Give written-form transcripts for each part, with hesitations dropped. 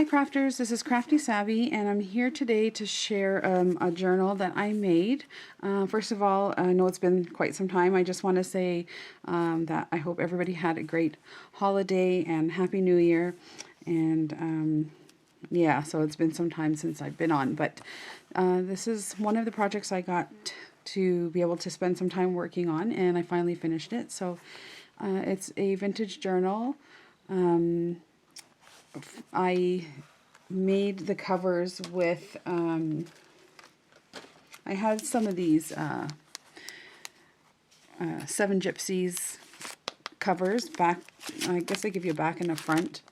crafters, this is Crafty Sabby, and I'm here today to share a journal that I made. First of all, I know it's been quite some time. I just want to say that I hope everybody had a great holiday and Happy New Year. And yeah, so it's been some time since I've been on, but this is one of the projects I got to be able to spend some time working on, and I finally finished it. So it's a vintage journal. I made the covers with, I had some of these Seven Gypsies covers, back, I guess they give you a back and a front.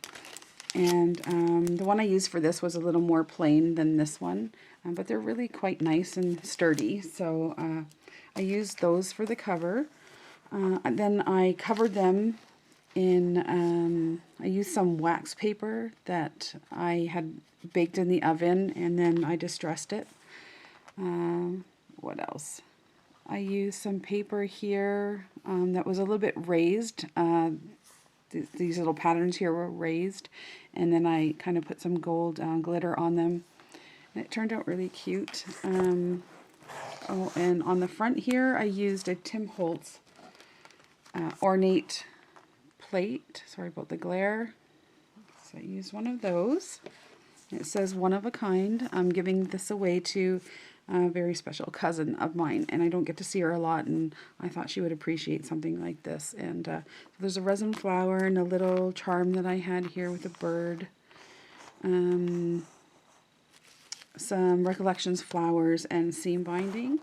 And the one I used for this was a little more plain than this one, but they're really quite nice and sturdy. So I used those for the cover. Then I covered them in, I used some wax paper that I had baked in the oven, and then I distressed it. What else? I used some paper here that was a little bit raised. These little patterns here were raised, and then I kind of put some gold glitter on them, and it turned out really cute. Oh, and on the front here I used a Tim Holtz ornate plate. Sorry about the glare. So I used one of those. It says one of a kind. I'm giving this away to a very special cousin of mine, and I don't get to see her a lot, and I thought she would appreciate something like this. And so there's a resin flower and a little charm that I had here with a bird. Some Recollections flowers and seam binding.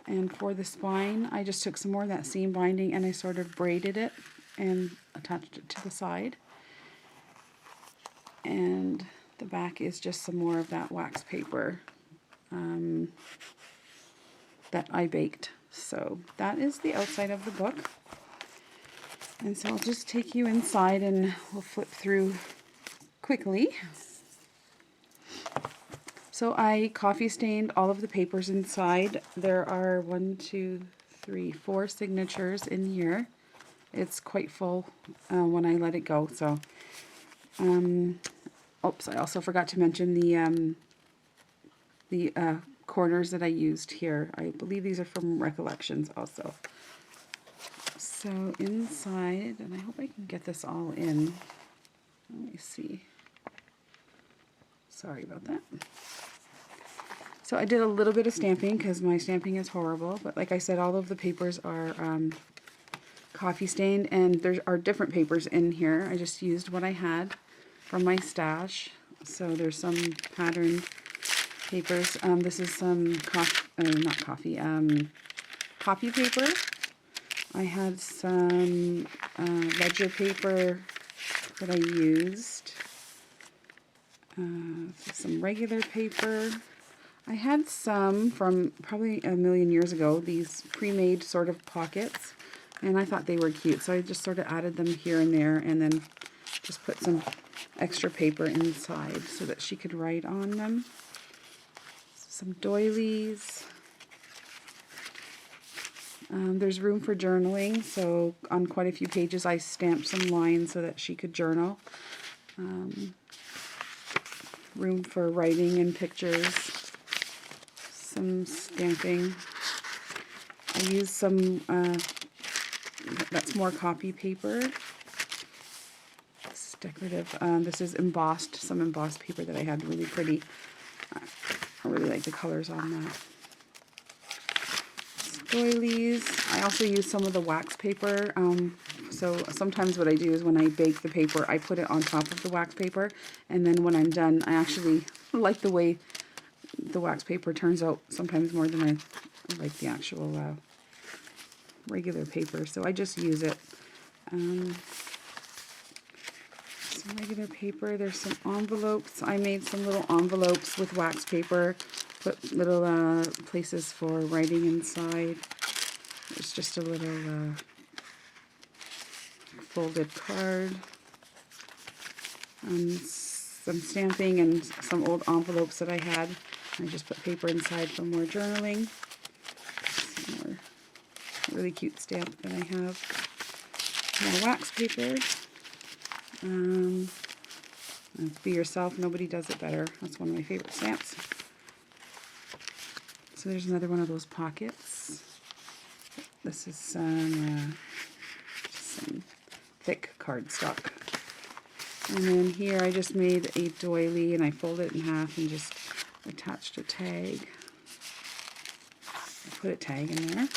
And for the spine, I just took some more of that seam binding and I sort of braided it and attached it to the side. And the back is just some more of that wax paper that I baked. So that is the outside of the book. And so I'll just take you inside and we'll flip through quickly. So I coffee stained all of the papers inside. There are 1, 2, 3, 4 signatures in here. It's quite full when I let it go. So, oops, I also forgot to mention the corners that I used here. I believe these are from Recollections also. So inside, and I hope I can get this all in. Let me see. Sorry about that. So I did a little bit of stamping because my stamping is horrible, but like I said, all of the papers are coffee stained, and there are different papers in here. I just used what I had from my stash. So there's some patterned papers. This is some copy paper. I had some ledger paper that I used. Some regular paper. I had some from probably a million years ago, these pre-made sort of pockets, and I thought they were cute, so I just sort of added them here and there, and then just put some extra paper inside so that she could write on them. Some doilies. There's room for journaling, so on quite a few pages I stamped some lines so that she could journal. Room for writing and pictures. Some stamping. I used some, that's more copy paper. It's decorative. This is embossed, some embossed paper that I had, really pretty. I really like the colors on that. Doilies. I also use some of the wax paper. So sometimes what I do is when I bake the paper, I put it on top of the wax paper, and then when I'm done, I actually like the way the wax paper turns out sometimes more than I like the actual regular paper. So I just use it. Some regular paper. There's some envelopes. I made some little envelopes with wax paper. Put little places for writing inside. There's just a little folded card. Some stamping and some old envelopes that I had. I just put paper inside for more journaling. Some more really cute stamp that I have. More wax paper. Be yourself, nobody does it better. That's one of my favorite stamps. So there's another one of those pockets. This is some thick cardstock. And then here I just made a doily and I folded it in half and just attached a tag. I put a tag in there.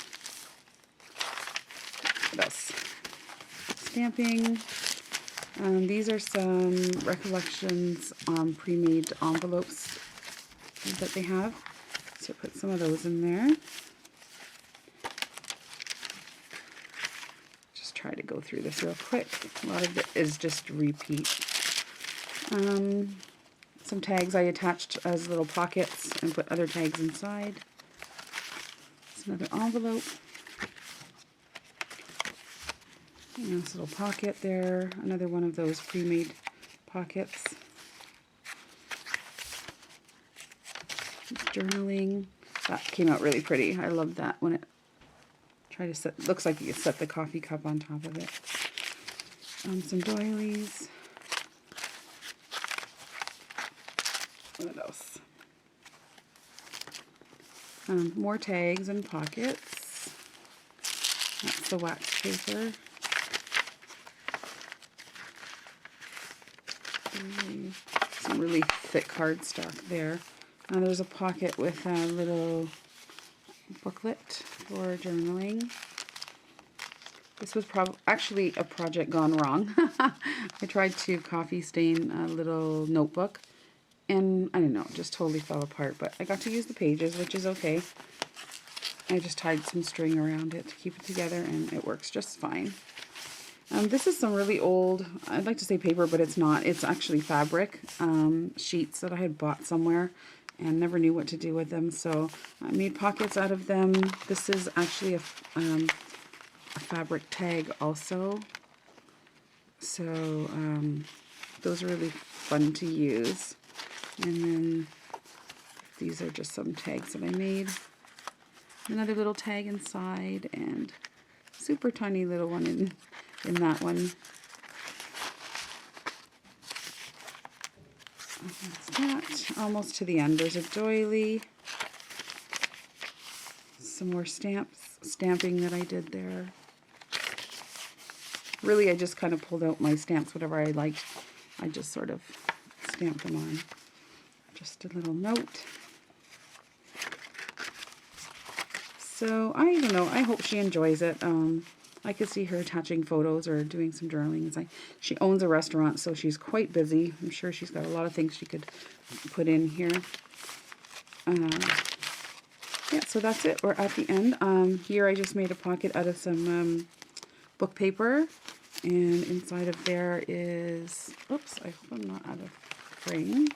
What else? Stamping. These are some Recollections pre-made envelopes that they have. So put some of those in there. Just try to go through this real quick. A lot of it is just repeat. Some tags I attached as little pockets and put other tags inside. It's another envelope. Nice little pocket there. Another one of those pre-made pockets. Journaling. That came out really pretty. I love that when it try to set. Looks like you could set the coffee cup on top of it. Some doilies. What else? More tags and pockets. That's the wax paper. Some really thick cardstock there. Now there's a pocket with a little booklet for journaling. This was actually a project gone wrong. I tried to coffee stain a little notebook and I don't know, it just totally fell apart, but I got to use the pages, which is okay. I just tied some string around it to keep it together and it works just fine. This is some really old, I'd like to say paper, but it's not. It's actually fabric sheets that I had bought somewhere and never knew what to do with them. So I made pockets out of them. This is actually a fabric tag also. So those are really fun to use. And then these are just some tags that I made. Another little tag inside and super tiny little one in that one. That's that. Almost to the end. There's a doily. Some more stamping that I did there. Really, I just kind of pulled out my stamps, whatever I liked. I just sort of stamped them on. Just a little note. So, I don't know. I hope she enjoys it. I could see her attaching photos or doing some journaling. She owns a restaurant, so she's quite busy. I'm sure she's got a lot of things she could put in here. Yeah, so that's it. We're at the end. Here I just made a pocket out of some book paper. And inside of there is, oops, I hope I'm not out of frame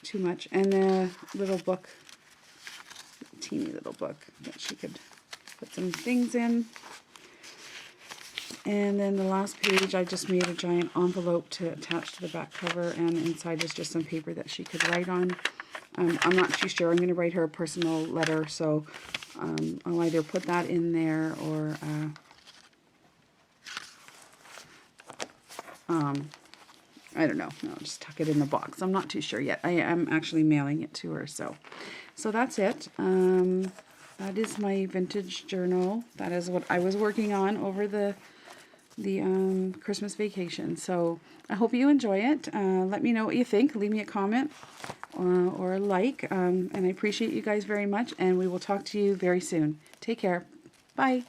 too much. And a little book, teeny little book that she could put some things in. And then the last page, I just made a giant envelope to attach to the back cover, and inside is just some paper that she could write on. I'm not too sure. I'm going to write her a personal letter, so I'll either put that in there or I don't know. I'll just tuck it in the box. I'm not too sure yet. I am actually mailing it to her, so that's it. That is my vintage journal. That is what I was working on over the Christmas vacation. So I hope you enjoy it. Let me know what you think. Leave me a comment or a like. And I appreciate you guys very much. And we will talk to you very soon. Take care. Bye.